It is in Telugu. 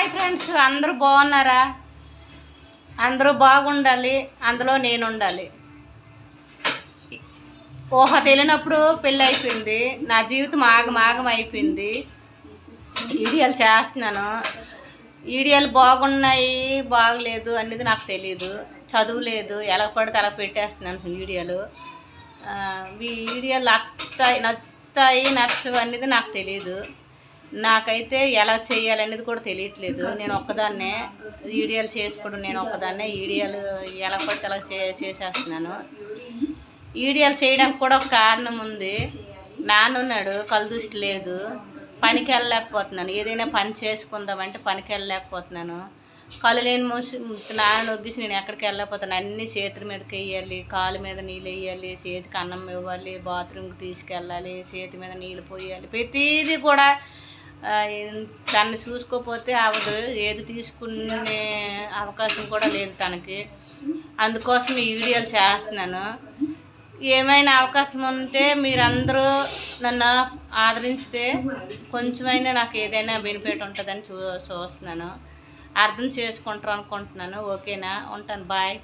హాయ్ ఫ్రెండ్స్, అందరూ బాగున్నారా? అందరూ బాగుండాలి, అందులో నేను ఉండాలి. ఊహ తెలియనప్పుడు పెళ్ళి అయిపోయింది, నా జీవితం ఆగమాగం అయిపోయింది. వీడియోలు చేస్తున్నాను, వీడియోలు బాగున్నాయి బాగలేదు అనేది నాకు తెలియదు. చదువు లేదు, ఎలా పడితే అలా పెట్టేస్తున్నాను వీడియోలు. వీడియోలు నచ్చుతాయి నచ్చవు అనేది నాకు తెలియదు. నాకైతే ఎలా చేయాలనేది కూడా తెలియట్లేదు. నేను ఒక్కదాన్నే వీడియోలు చేసుకోవడం, నేను ఒక్కదాన్నే వీడియోలు ఎలా పడితే అలా చేసేస్తున్నాను. వీడియోలు చేయడానికి కూడా ఒక కారణం ఉంది. నాన్నున్నాడు, కళ్ళు దృష్టి లేదు, పనికి వెళ్ళలేకపోతున్నాను. ఏదైనా పని చేసుకుందామంటే పనికి వెళ్ళలేకపోతున్నాను. కళ్ళు లేని నాన్న ఒగ్గేసి నేను ఎక్కడికి వెళ్ళలేకపోతాను. అన్నీ చేతుల మీదకి వేయాలి, కాలు మీద నీళ్ళు వేయాలి, చేతికి అన్నం ఇవ్వాలి, బాత్రూమ్కి తీసుకెళ్ళాలి, చేతి మీద నీళ్ళు పోయాలి. ప్రతిదీ కూడా దాన్ని చూసుకోకపోతే అవదు. ఏది తీసుకునే అవకాశం కూడా లేదు తనకి. అందుకోసం ఈ వీడియోలు చేస్తున్నాను. ఏమైనా అవకాశం ఉంటే మీరందరూ నన్ను ఆదరిస్తే కొంచెమైనా నాకు ఏదైనా బెనిఫిట్ ఉంటుందని చూస్తున్నాను. అర్థం చేసుకుంటారు అనుకుంటున్నాను. ఓకేనా? ఉంటాను. బాయ్.